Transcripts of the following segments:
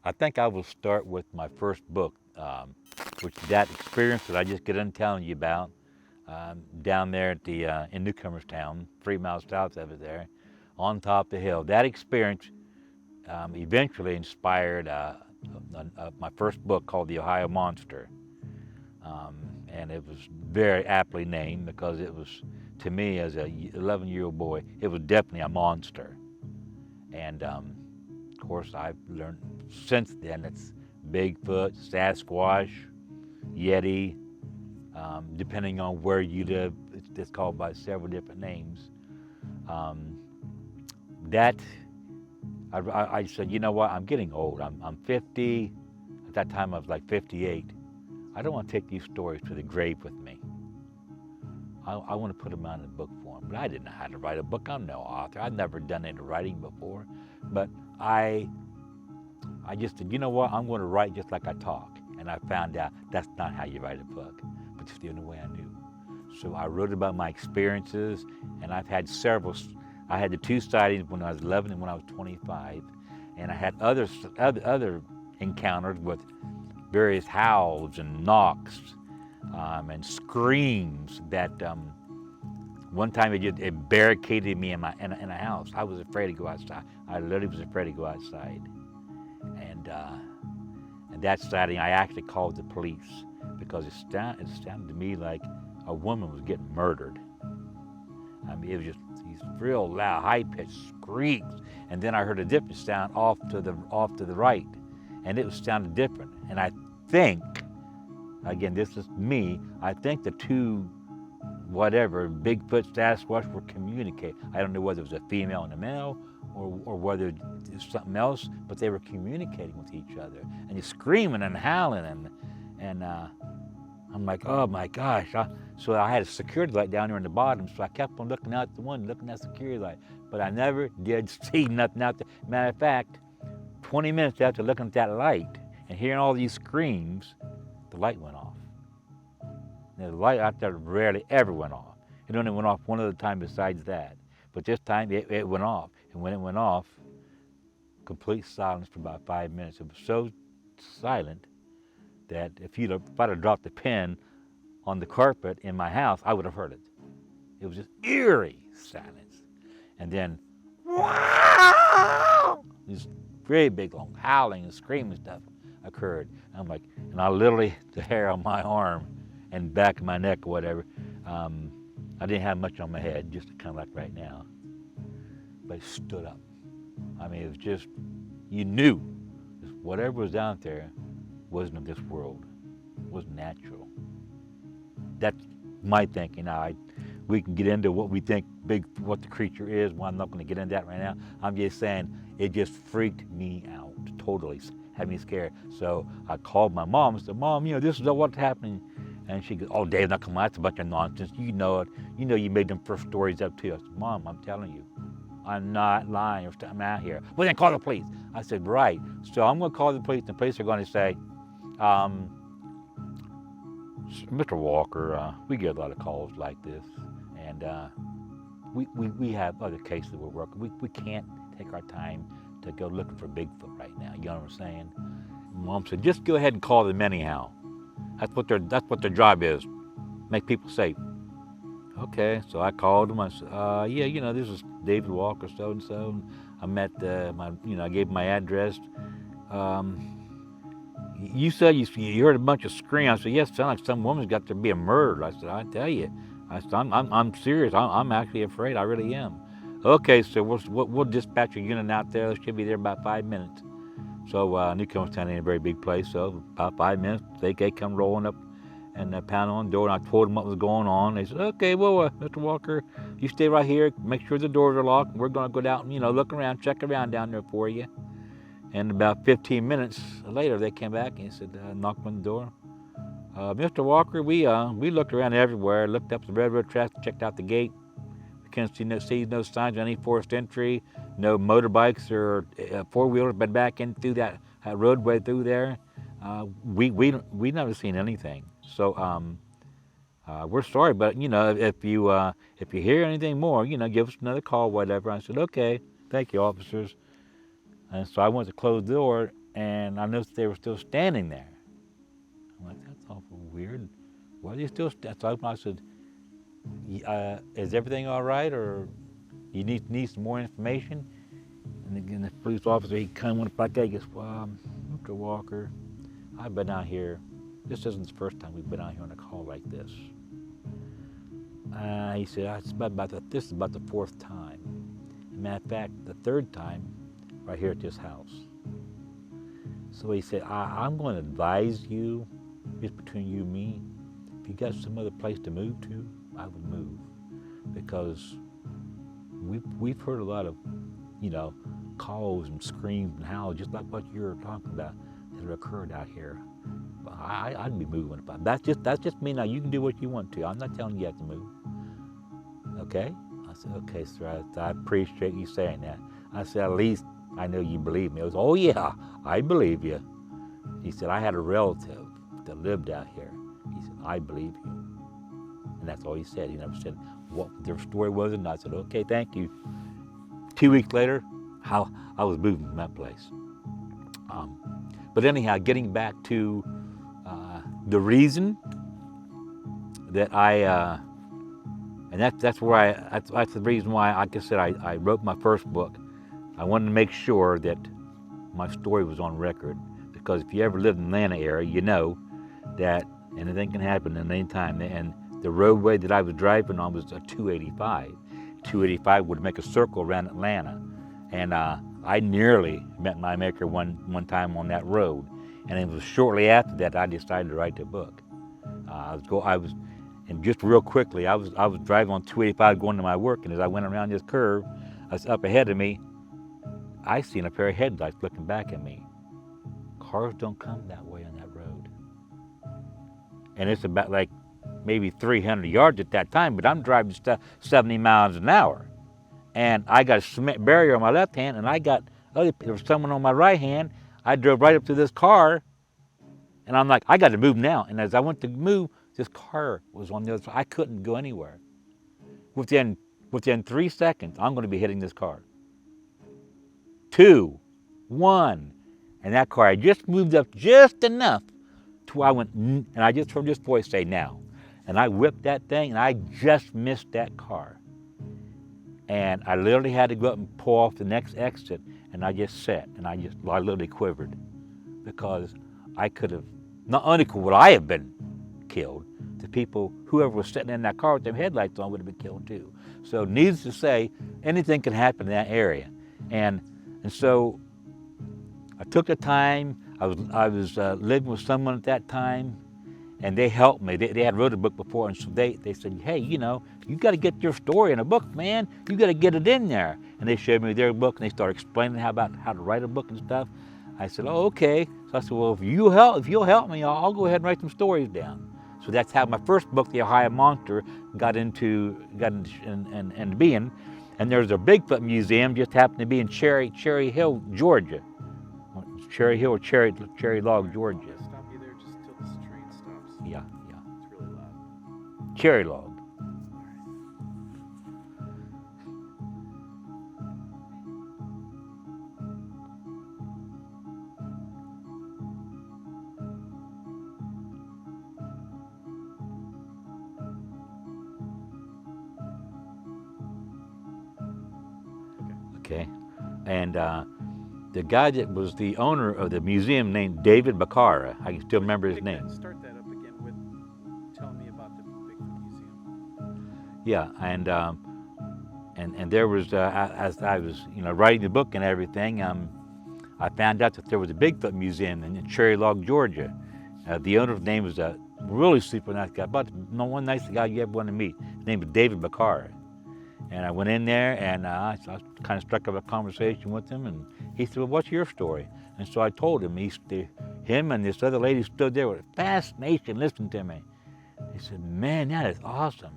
I think I will start with my first book, which that experience that I just got done telling you about, down there at the in Newcomerstown, 3 miles south of it there, on top of the hill. That experience eventually inspired my first book called The Ohio Monster. And it was very aptly named because it was, to me as a 11-year-old boy, it was definitely a monster. And of course, I've learned since then it's Bigfoot, Sasquatch, Yeti, depending on where you live, it's called by several different names. Um, that I said, you know what? I'm getting old. I'm 50. At that time, I was like 58. I don't want to take these stories to the grave with me. I want to put them out in book form. But I didn't know how to write a book. I'm no author. I've never done any writing before. But I just said, you know what? I'm going to write just like I talk. And I found out that's not how you write a book. But it's the only way I knew. So I wrote about my experiences, and I've had several. I had the two sightings when I was 11 and when I was 25, and I had other encounters with various howls and knocks and screams that one time it barricaded me in a house. I was afraid to go outside. I literally was afraid to go outside, and and that sighting I actually called the police because it sounded to me like a woman was getting murdered. I mean, it was just these real loud, high-pitched screams, and then I heard a different sound off to the right, and it was sounded different. And I think, again, this is me. I think the two, whatever, Bigfoot, Sasquatch were communicating. I don't know whether it was a female and a male, or whether it was something else, but they were communicating with each other, and you're screaming and howling, and I'm like, oh my gosh. So I had a security light down there in the bottom, so I kept on looking out the window, looking at the security light. But I never did see nothing out there. Matter of fact, 20 minutes after looking at that light and hearing all these screams, the light went off. Now, the light out there rarely ever went off. It only went off one other time besides that. But this time it went off. And when it went off, complete silence for about 5 minutes. It was so silent that if I'd have dropped the pen on the carpet in my house, I would have heard it. It was just eerie silence. And then, this very big, long howling and screaming stuff occurred. I'm like, and I literally, the hair on my arm and back of my neck or whatever, I didn't have much on my head, just kind of like right now. But it stood up. I mean, it was just, you knew whatever was out there wasn't of this world, was natural. That's my thinking. Now, we can get into what we think what the creature is. Well, I'm not going to get into that right now. I'm just saying it just freaked me out totally, had me scared. So I called my mom and said, Mom, this is what's happening. And she goes, oh, Dave, not come on, that's a bunch of nonsense. You know it. You know you made them first stories up too. I said, Mom, I'm telling you, I'm not lying. I'm out here. Well, then call the police. I said, right. So I'm going to call the police. The police are going to say, Mr. Walker, we get a lot of calls like this, and we have other cases that we're working. We can't take our time to go looking for Bigfoot right now. You know what I'm saying? Mom said, just go ahead and call them anyhow. That's what their job is, make people safe. Okay, so I called them. I said, yeah, this is David Walker, so and so. I met I gave my address. You said you heard a bunch of screams. I said, yes, it sounds like some woman's got to be murdered. I said, I tell you. I said, I'm serious. I'm actually afraid. I really am. Okay, so we'll dispatch a unit out there. They should be there about 5 minutes. So Newcomerstown ain't a very big place. So about 5 minutes, they come rolling up and pounding on the door. And I told them what was going on. They said, okay, well, Mr. Walker, you stay right here. Make sure the doors are locked. We're going to go down, look around, check around down there for you. And about 15 minutes later, they came back and said, knocked on the door. Mr. Walker, we looked around everywhere, looked up the railroad tracks, checked out the gate. We couldn't see no signs of any forced entry, no motorbikes or four-wheelers been back in through that roadway through there. We never seen anything. So we're sorry, but if you hear anything more, give us another call, whatever. I said, okay, thank you, officers. And so I went to close the door, and I noticed they were still standing there. I'm like, that's awful weird. Why are they still standing? So I said, is everything all right, or you need some more information? And again, the police officer, he kind of went like that. He goes, well, Mr. Walker, I've been out here. This isn't the first time we've been out here on a call like this. He said, this is about the fourth time. As a matter of fact, the third time, right here at this house. So he said, I'm going to advise you, just between you and me, if you got some other place to move to, I would move. Because we've heard a lot of, calls and screams and howls, just like what you're talking about, that have occurred out here. But I'd be moving. That's just me. Now, you can do what you want to. I'm not telling you have to move. Okay? I said, okay, sir, I appreciate you saying that. I said, at least I know you believe me. He goes, oh yeah, I believe you. He said, I had a relative that lived out here. He said, I believe you. And that's all he said. He never said what their story was, and I said, okay, thank you. 2 weeks later, I was moving from that place. But anyhow, getting back to the reason that that's the reason why, like I said, I wrote my first book. I wanted to make sure that my story was on record, because if you ever lived in the Atlanta area, you know that anything can happen at any time. And the roadway that I was driving on was a 285. 285 would make a circle around Atlanta. And I nearly met my maker one time on that road. And it was shortly after that I decided to write the book. And just real quickly, I was driving on 285 going to my work, and as I went around this curve, up ahead of me, I seen a pair of headlights looking back at me. Cars don't come that way on that road. And it's about like maybe 300 yards at that time, but I'm driving 70 miles an hour. And I got a cement barrier on my left hand, and there was someone on my right hand. I drove right up to this car, and I'm like, I got to move now. And as I went to move, this car was on the other side. I couldn't go anywhere. Within 3 seconds, I'm going to be hitting this car. 2, 1, and that car had just moved up just enough to where I went, and I just heard this voice say, now. And I whipped that thing, and I just missed that car. And I literally had to go up and pull off the next exit, and I just sat, and I literally quivered, because I could have, not only would I have been killed, the people, whoever was sitting in that car with their headlights on would have been killed too. So needless to say, anything can happen in that area. And so I took the time. I was living with someone at that time, and they helped me. They had wrote a book before, and so they said, hey, you got to get your story in a book, man. You got to get it in there. And they showed me their book, and they started explaining how to write a book and stuff. I said, oh, okay. So I said, well, if you'll help me, I'll go ahead and write some stories down. So that's how my first book, The Ohio Monster, got into being. And there's a Bigfoot museum just happened to be in Cherry Hill, Georgia. Cherry Hill or Cherry Log, Georgia. Stop you there just till this train stops. Yeah. It's really loud. Cherry Log. Okay. And the guy that was the owner of the museum named David Bacara, I can still remember his name. Start that up again with telling me about the Bigfoot Museum. Yeah, and there was, as I was writing the book and everything, I found out that there was a Bigfoot museum in Cherry Log, Georgia. The owner's name was a really super nice guy, about the one nice guy you ever want to meet. His name was David Bacara. And I went in there, and I kind of struck up a conversation with him, and he said, well, what's your story? And so I told him. Him and this other lady stood there with fascination listening to me. He said, man, that is awesome.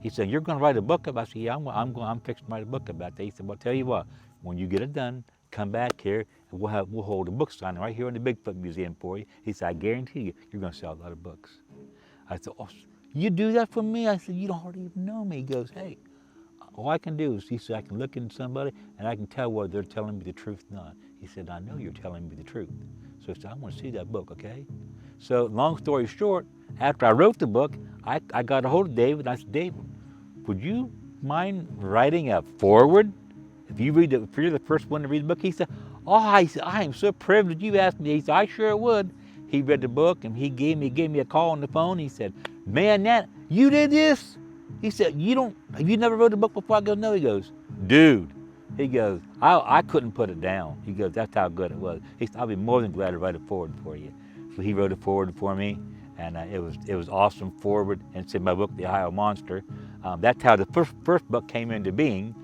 He said, you're going to write a book about it? I said, yeah, I'm fixing to write a book about that. He said, well, tell you what, when you get it done, come back here, and we'll hold a book signing right here in the Bigfoot Museum for you. He said, I guarantee you, you're going to sell a lot of books. I said, oh, you do that for me? I said, you don't hardly even know me. He goes, hey, All I can do is, he said, I can look in somebody and I can tell whether they're telling me the truth or not. He said, I know you're telling me the truth. So he said, I want to see that book, okay? So long story short, after I wrote the book, I got a hold of David and I said, David, would you mind writing a foreword? If you're the first one to read the book, he said, he said, I am so privileged you asked me. He said, I sure would. He read the book and he gave me a call on the phone. He said, man, Nat, you did this? He said, have you never wrote a book before? I go, no. He goes, dude. He goes, I couldn't put it down. He goes, that's how good it was. He said, I'll be more than glad to write a foreword for you. So he wrote a foreword for me, and it was awesome foreword. And it's in my book, The Ohio Monster. That's how the first book came into being.